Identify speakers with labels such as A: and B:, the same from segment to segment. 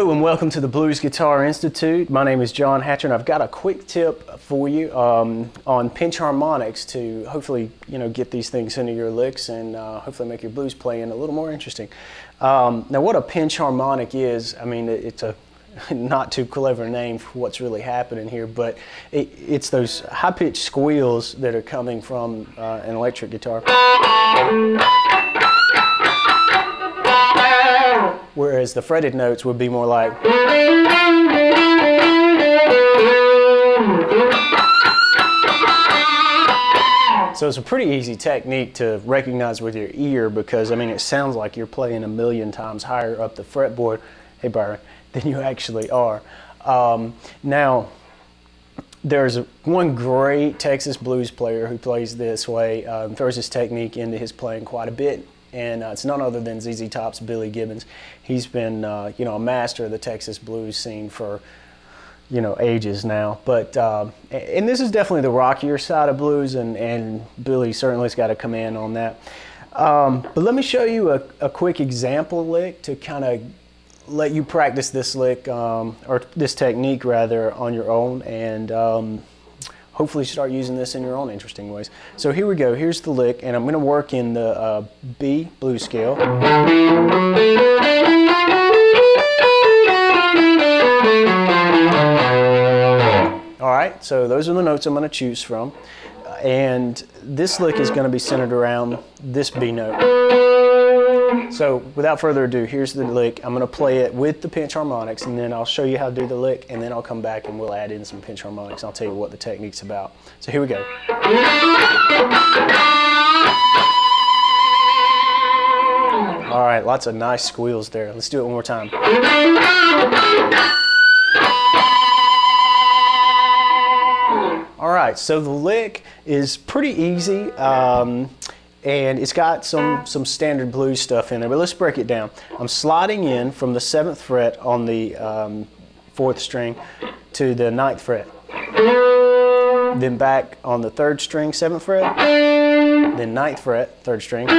A: Hello and welcome to the Blues Guitar Institute. My name is John Hatcher and I've got a quick tip for you on pinch harmonics to hopefully get these things into your licks and hopefully make your blues playing a little more interesting. Now what a pinch harmonic is, I mean it's a not too clever name for what's really happening here, but it's those high-pitched squeals that are coming from an electric guitar. Whereas the fretted notes would be more like. So it's a pretty easy technique to recognize with your ear because, I mean, it sounds like you're playing a million times higher up the fretboard, hey Byron, than you actually are. Now, there's one great Texas blues player who plays this way, throws this technique into his playing quite a bit. And it's none other than ZZ Top's Billy Gibbons. He's been, a master of the Texas blues scene for, ages now. But and this is definitely the rockier side of blues, and Billy certainly's got a command on that. But let me show you a quick example lick to kind of let you practice this lick or this technique rather on your own, and hopefully start using this in your own interesting ways. So here we go, here's the lick, and I'm going to work in the B blues scale. Alright, so those are the notes I'm going to choose from, and this lick is going to be centered around this B note. So without further ado, here's the lick. I'm going to play it with the pinch harmonics, and then I'll show you how to do the lick, and then I'll come back and we'll add in some pinch harmonics. I'll tell you what the technique's about. So here we go. All right, lots of nice squeals there. Let's do it one more time. All right, so the lick is pretty easy. And it's got some standard blues stuff in there, but let's break it down. I'm sliding in from the 7th fret on the 4th string to the 9th fret. Then back on the 3rd string, 7th fret. Then 9th fret, 3rd string.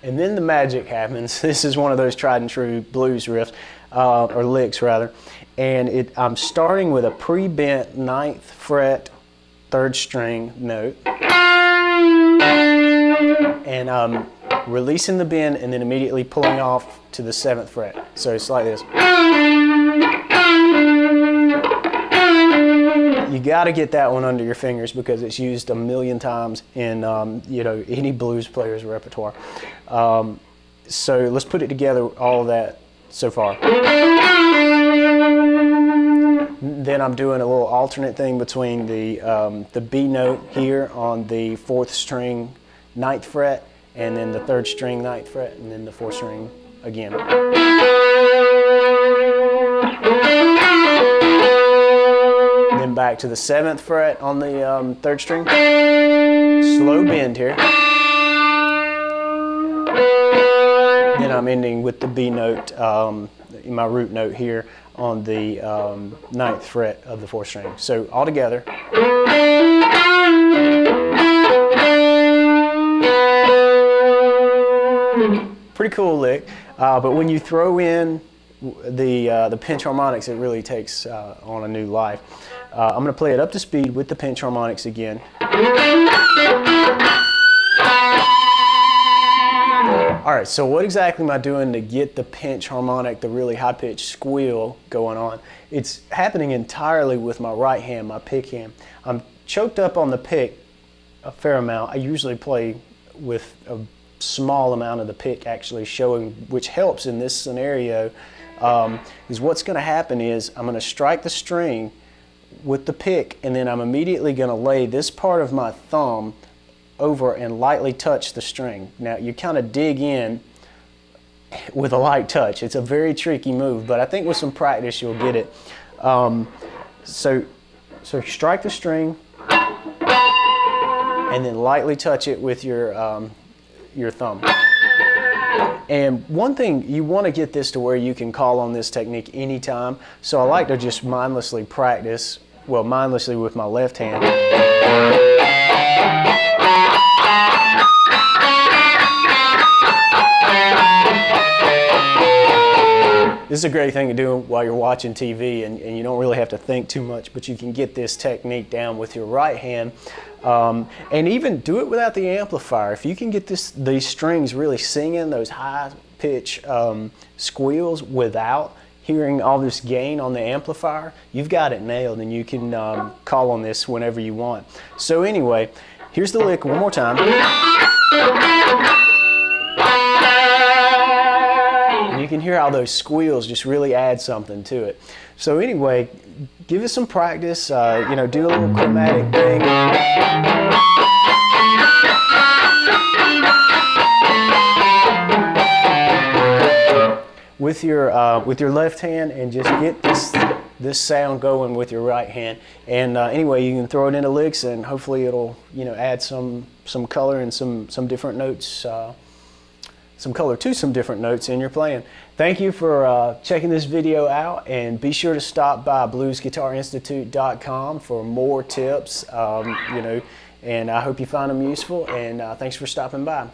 A: And then the magic happens. This is one of those tried and true blues riffs, or licks rather. And I'm starting with a pre-bent 9th fret, 3rd string note, and I'm releasing the bend and then immediately pulling off to the 7th fret. So it's like this. You got to get that one under your fingers because it's used a million times in any blues player's repertoire. So let's put it together, all of that so far. Then I'm doing a little alternate thing between the B note here on the 4th string 9th fret, and then the 3rd string 9th fret, and then the 4th string again. Then back to the 7th fret on the 3rd string. Slow bend here. Then I'm ending with the B note, my root note here on the 9th fret of the 4th string. So all together. Pretty cool lick, but when you throw in the pinch harmonics, it really takes on a new life. I'm going to play it up to speed with the pinch harmonics again. Alright, so what exactly am I doing to get the pinch harmonic, the really high-pitched squeal going on? It's happening entirely with my right hand, my pick hand. I'm choked up on the pick a fair amount. I usually play with a small amount of the pick actually showing, which helps in this scenario, because what's going to happen is I'm going to strike the string with the pick, and then I'm immediately going to lay this part of my thumb over and lightly touch the string. Now you kind of dig in with a light touch. It's a very tricky move, but I think with some practice you'll get it. So strike the string and then lightly touch it with your thumb. And one thing, you want to get this to where you can call on this technique anytime. So I like to just mindlessly practice, well, mindlessly with my left hand. this is a great thing to do while you're watching TV, and you don't really have to think too much, but you can get this technique down with your right hand, and even do it without the amplifier. If you can get these strings really singing those high pitch squeals without hearing all this gain on the amplifier, you've got it nailed, and you can call on this whenever you want. So anyway, here's the lick one more time. And you can hear how those squeals just really add something to it. So anyway, give it some practice, you know, do a little chromatic thing. With your left hand, and just get this sound going with your right hand. And anyway, you can throw it into licks, and hopefully it'll, you know, add some color and some different notes, some color to some different notes in your playing. Thank you for checking this video out, and be sure to stop by bluesguitarinstitute.com for more tips, you know, and I hope you find them useful, and thanks for stopping by.